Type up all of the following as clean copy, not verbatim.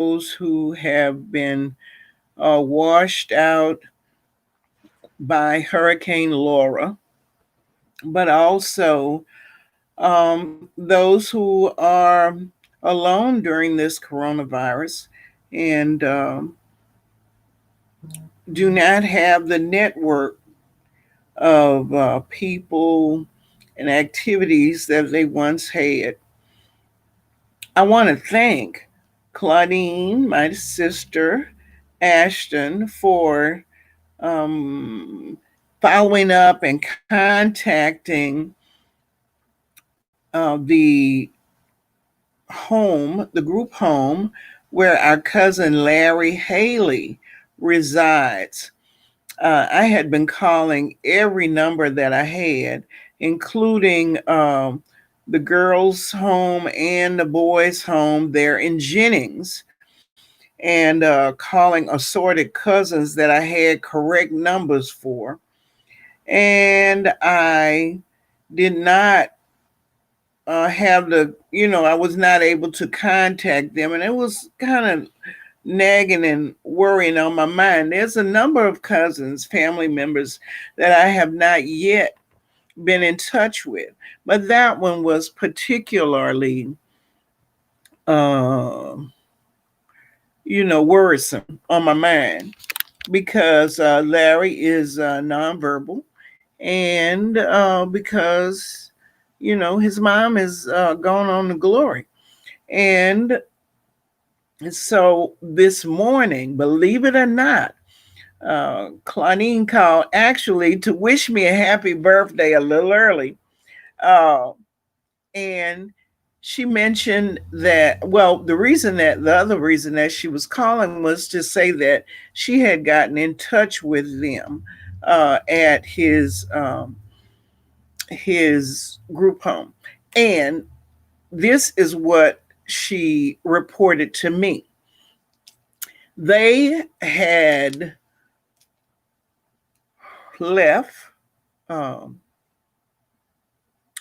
those who have been washed out by Hurricane Laura, but also those who are alone during this coronavirus and do not have the network of people and activities that they once had. I want to thank Claudine, my sister, Ashton, for um, following up and contacting the home, the group home, where our cousin Larry Haley resides. I had been calling every number that I had, including the girls' home and the boys' home there in Jennings, and calling assorted cousins that I had correct numbers for. And I did not have I was not able to contact them. And it was kind of nagging and worrying on my mind. There's a number of cousins, family members that I have not yet been in touch with, but that one was particularly, uh, worrisome on my mind because Larry is nonverbal, and because his mom is gone on to glory, and so this morning, believe it or not, Claudine called actually to wish me a happy birthday a little early. Uh, and she mentioned that, well, the other reason that she was calling was to say that she had gotten in touch with them at his group home. And this is what she reported to me. They had left um,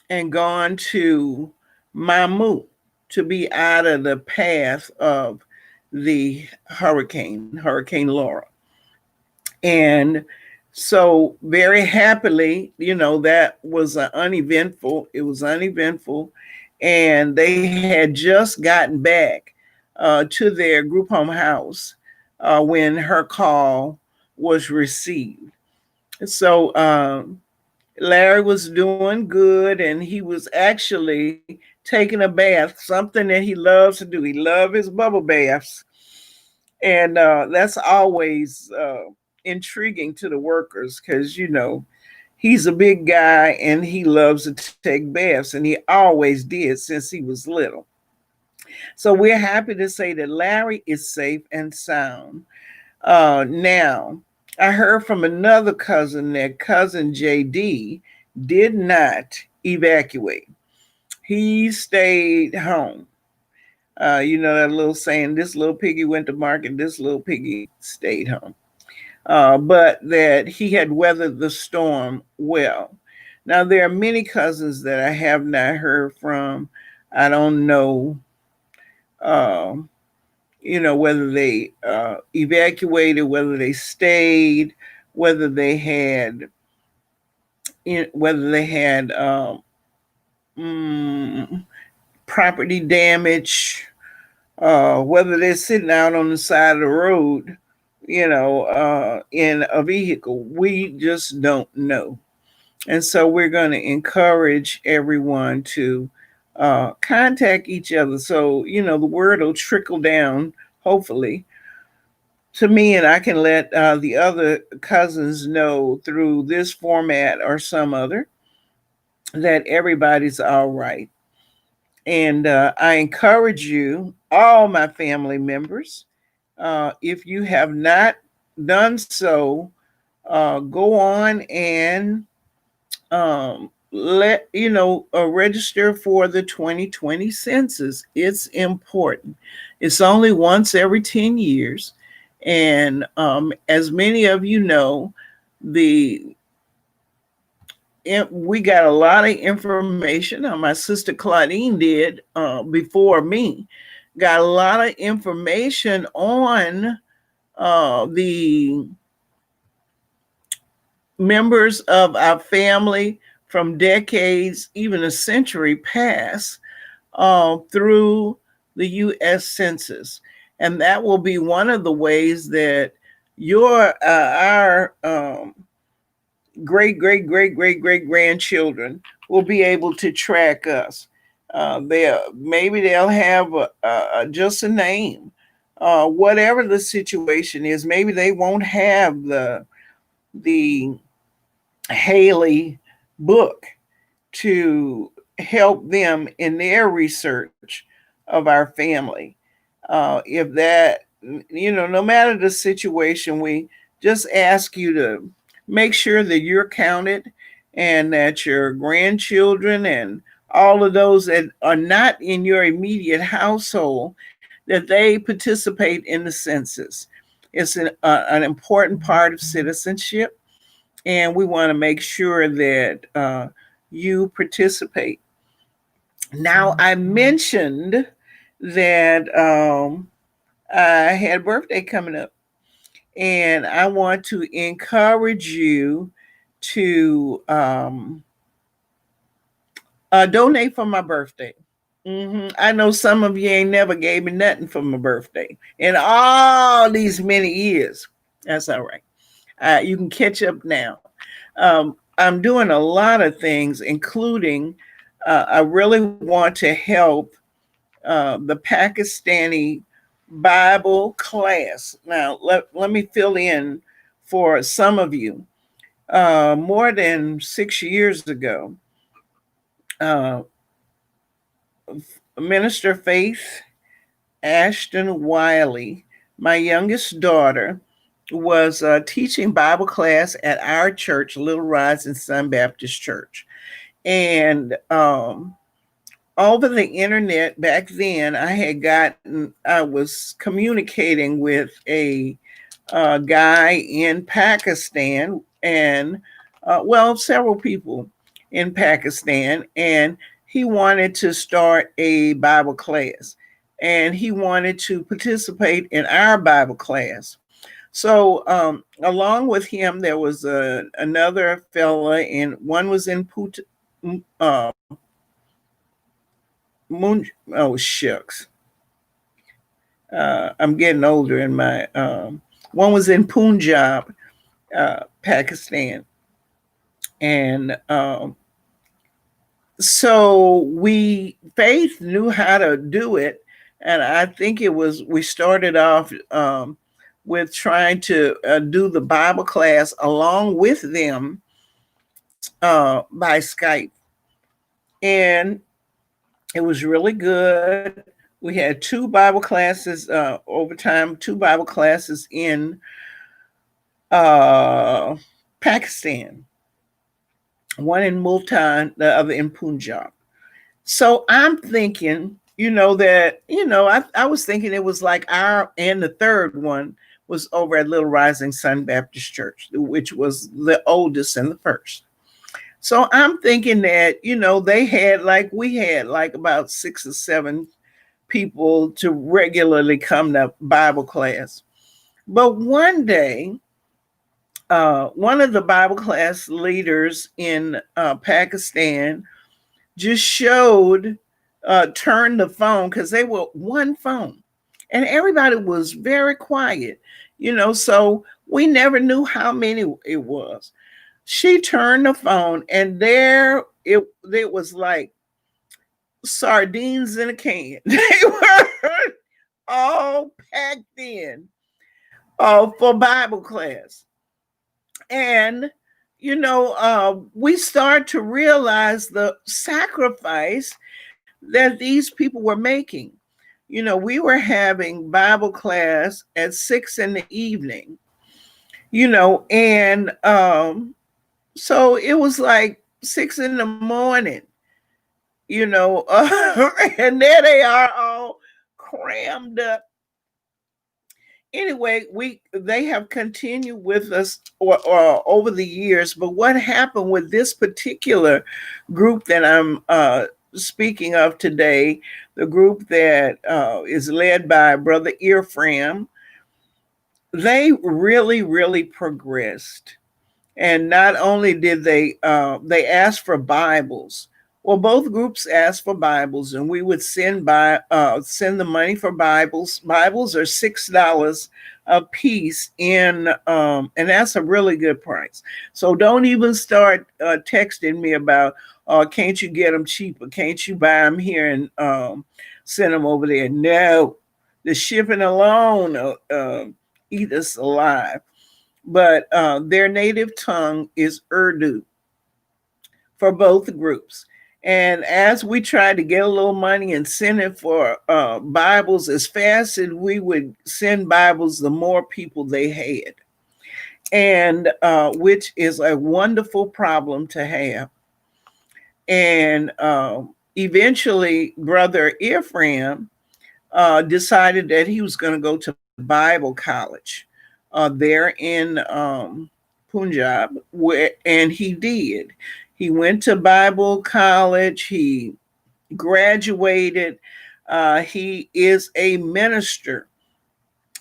and gone to Mamu to be out of the path of the Hurricane Laura. And so very happily, that was it was uneventful. And they had just gotten back to their group home house when her call was received. So Larry was doing good, and he was actually taking a bath, something that he loves to do. He loves his bubble baths, and that's always intriguing to the workers because he's a big guy and he loves to take baths, and he always did since he was little. So we're happy to say that Larry is safe and sound. Now, I heard from another cousin that cousin JD did not evacuate. He stayed home. That little saying, this little piggy went to market, this little piggy stayed home. But that he had weathered the storm well. Now, there are many cousins that I have not heard from. I don't know, uh, whether they evacuated, whether they stayed, whether they had, whether they had mm, property damage, whether they're sitting out on the side of the road, in a vehicle. We just don't know. And so we're going to encourage everyone to contact each other. So, the word will trickle down, hopefully, to me, and I can let the other cousins know through this format or some other that everybody's all right. And I encourage you, all my family members, if you have not done so, go on and register for the 2020 census. It's important. It's only once every 10 years. And as many of you know, the we got a lot of information. My sister Claudine did before me, got a lot of information on the members of our family from decades, even a century past, through the U.S. Census. And that will be one of the ways that our great, great, great, great, great grandchildren will be able to track us. Maybe they'll have just a name, whatever the situation is. Maybe they won't have the Haley book to help them in their research of our family. If that, no matter the situation, we just ask you to make sure that you're counted and that your grandchildren and all of those that are not in your immediate household, that they participate in the census. It's an important part of citizenship, and we want to make sure that you participate. Now, I mentioned that I had a birthday coming up, and I want to encourage you to donate for my birthday. I know some of you ain't never gave me nothing for my birthday in all these many years. That's all right. You can catch up now. I'm doing a lot of things, including I really want to help the Pakistani Bible class. Now, let me fill in for some of you. More than 6 years ago, Minister Faith Ashton Wiley, my youngest daughter, was teaching Bible class at our church, Little Rising Sun Baptist Church. And over the internet back then, I was communicating with a guy in Pakistan and, several people in Pakistan, and he wanted to start a Bible class and he wanted to participate in our Bible class. So along with him, there was another fella, and one was in shucks. I'm getting older in my, one was in Punjab, Pakistan. And so Faith knew how to do it. And I think we started off with trying to do the Bible class along with them by Skype. And it was really good. We had 2 Bible classes over time, 2 Bible classes in Pakistan, one in Multan, the other in Punjab. So I'm thinking, I was thinking it was like and the third one was over at Little Rising Sun Baptist Church, which was the oldest and the first. So I'm thinking that, they had we had about 6 or 7 people to regularly come to Bible class. But one day, one of the Bible class leaders in Pakistan just turned the phone, because they were one phone and everybody was very quiet, so we never knew how many it was. She turned the phone and there it was like sardines in a can. They were all packed in for Bible class. And, we start to realize the sacrifice that these people were making. We were having Bible class at 6 in the evening, and so it was like 6 in the morning, and there they are all crammed up. Anyway, they have continued with us or over the years. But what happened with this particular group that I'm speaking of today, the group that is led by Brother Ephraim, they really, really progressed. And not only did they asked for Bibles. Well, both groups asked for Bibles, and we would send the money for Bibles. Bibles are $6 a piece, and that's a really good price. So don't even start texting me about, can't you get them cheaper? Can't you buy them here and send them over there? No, the shipping alone eat us alive. But their native tongue is Urdu for both groups. And as we tried to get a little money and send it for Bibles, as fast as we would send Bibles, the more people they had. And which is a wonderful problem to have. And eventually, Brother Ephraim decided that he was going to go to Bible college there in Punjab, and he did. He went to Bible college. He graduated. He is a minister.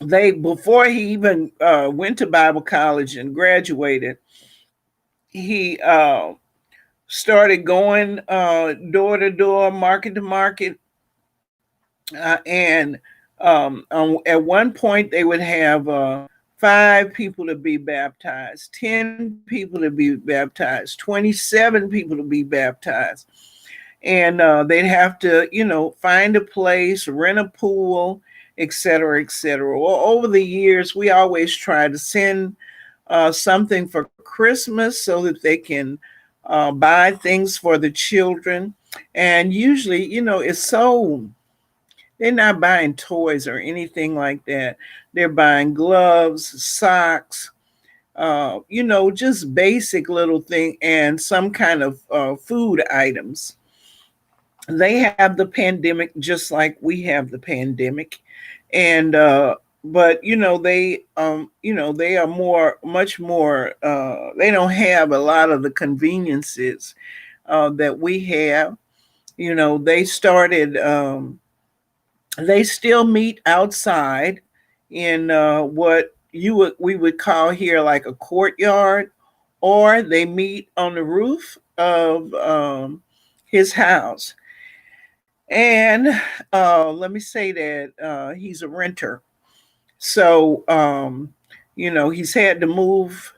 Before he even went to Bible college and graduated, he started going door to door, market to market, and at one point they would have 5 people to be baptized, 10 people to be baptized, 27 people to be baptized. And they'd have to, find a place, rent a pool, et cetera, et cetera. Well, over the years, we always try to send something for Christmas so that they can buy things for the children. And usually, it's so they're not buying toys or anything like that. They're buying gloves, socks, just basic little thing, and some kind of food items. They have the pandemic just like we have the pandemic, and but they are much more. They don't have a lot of the conveniences that we have. They started. They still meet outside in what we would call here like a courtyard, or they meet on the roof of his house. And let me say that he's a renter, so he's had to move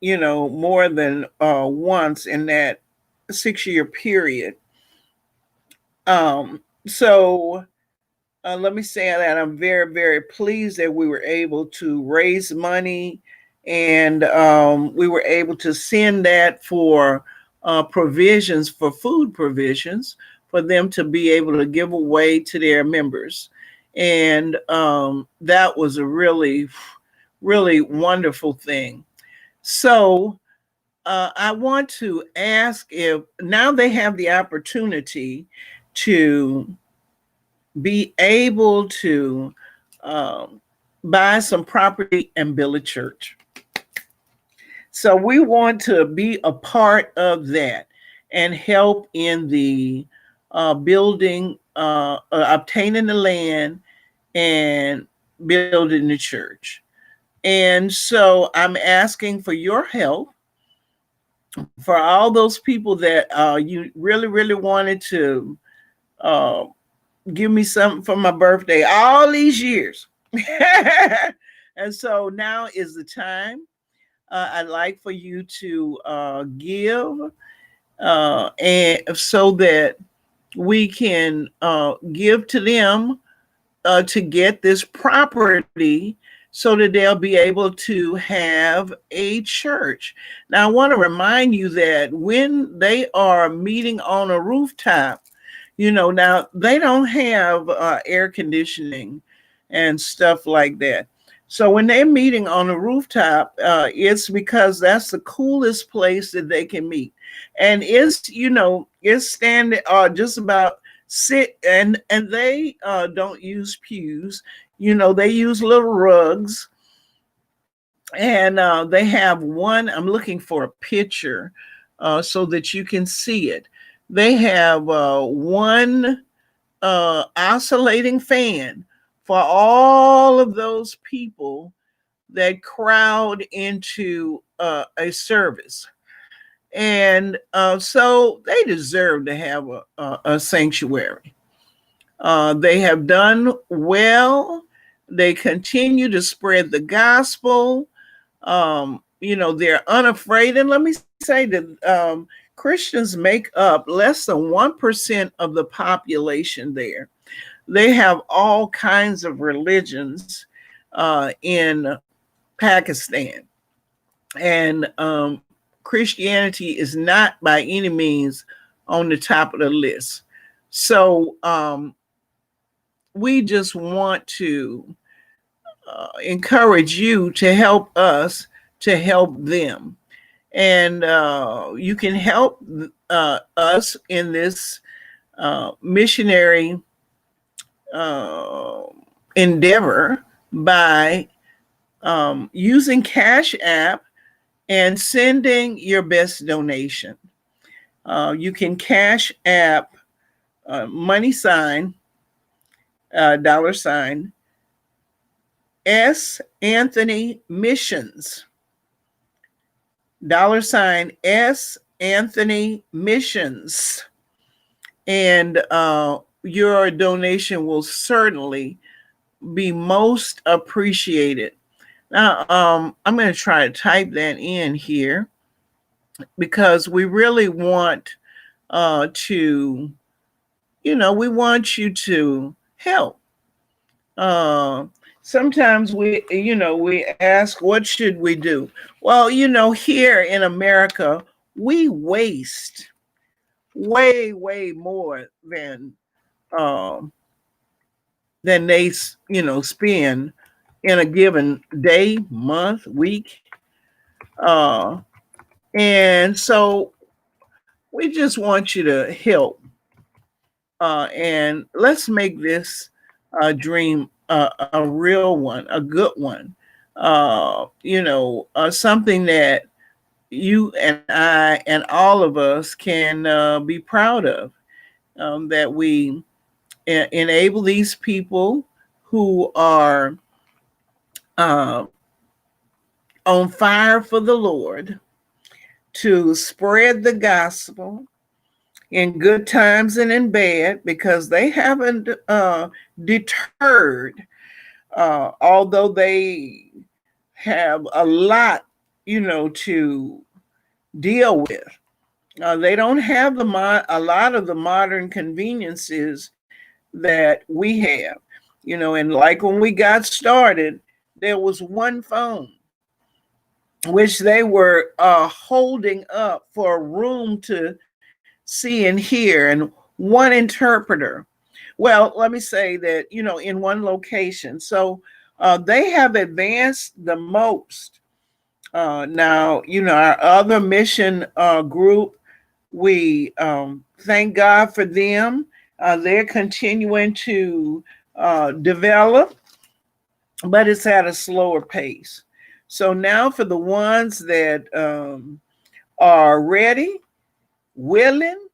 more than once in that 6-year period. So let me say that I'm very, very pleased that we were able to raise money, and we were able to send that for provisions, for food provisions, for them to be able to give away to their members. And that was a really, really wonderful thing. So I want to ask, if now they have the opportunity to be able to buy some property and build a church. So we want to be a part of that and help in the building, obtaining the land and building the church. And so I'm asking for your help, for all those people that you really, really wanted to give me something for my birthday all these years. And so now is the time. I'd like for you to give, and so that we can give to them to get this property so that they'll be able to have a church. Now, I want to remind you that when they are meeting on a rooftop, now they don't have air conditioning and stuff like that. So when they're meeting on a rooftop, it's because that's the coolest place that they can meet. And it's standing just about sit, and they don't use pews. They use little rugs, and they have one. I'm looking for a picture so that you can see it. They have one oscillating fan for all of those people that crowd into a service. And so they deserve to have a sanctuary. They have done well. They continue to spread the gospel. They're unafraid. And let me say that Christians make up less than 1% of the population there. They have all kinds of religions in Pakistan. And Christianity is not by any means on the top of the list. So we just want to encourage you to help us to help them. And you can help us in this missionary endeavor by using Cash App and sending your best donation. You can Cash App money sign, $ S Anthony Missions, $ S Anthony Missions, and your donation will certainly be most appreciated. Now, I'm going to try to type that in here because we really want to, we want you to help. Sometimes we ask, what should we do? Well, here in America, we waste way, way more than they, spend in a given day, month, week. And so we just want you to help. And let's make this dream a real one, a good one. Something that you and I and all of us can be proud of. That we enable these people who are on fire for the Lord to spread the gospel in good times and in bad, because they haven't deterred, although they have a lot, to deal with. They don't have a lot of the modern conveniences that we have, and like when we got started, there was one phone which they were holding up for a room to see and hear, and one interpreter. Well, let me say that, in one location. So they have advanced the most. Now, our other mission group, we thank God for them. They're continuing to develop, but it's at a slower pace. So now for the ones that are ready, willing,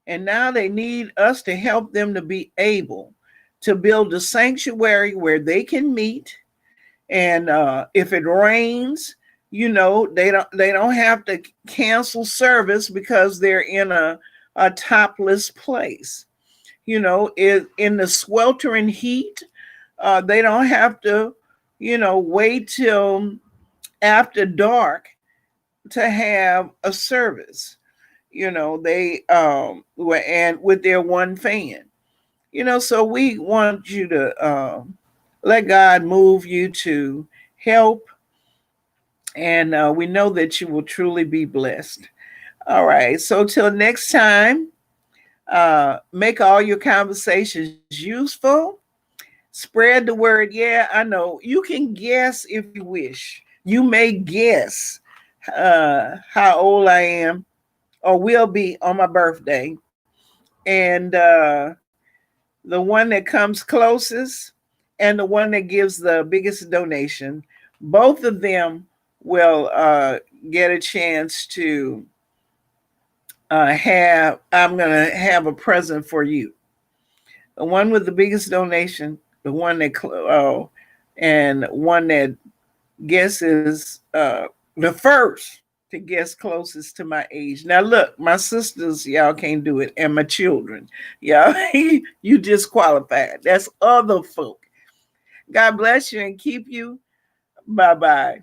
and now they need us to help them to be able to build a sanctuary where they can meet. And if it rains, they don't have to cancel service because they're in a topless place. In the sweltering heat, they don't have to, wait till after dark to have a service. They were and with their one fan. So we want you to let God move you to help, and we know that you will truly be blessed. All right. So till next time, make all your conversations useful. Spread the word. Yeah, I know. You can guess if you wish. You may guess how old I am or will be on my birthday. And the one that comes closest and the one that gives the biggest donation, both of them will get a chance to I'm gonna have a present for you. The one with the biggest donation, the one that and one that guesses the first to guess closest to my age. Now look, my sisters, y'all can't do it, and my children, y'all, you disqualified. That's other folk. God bless you and keep you. Bye bye.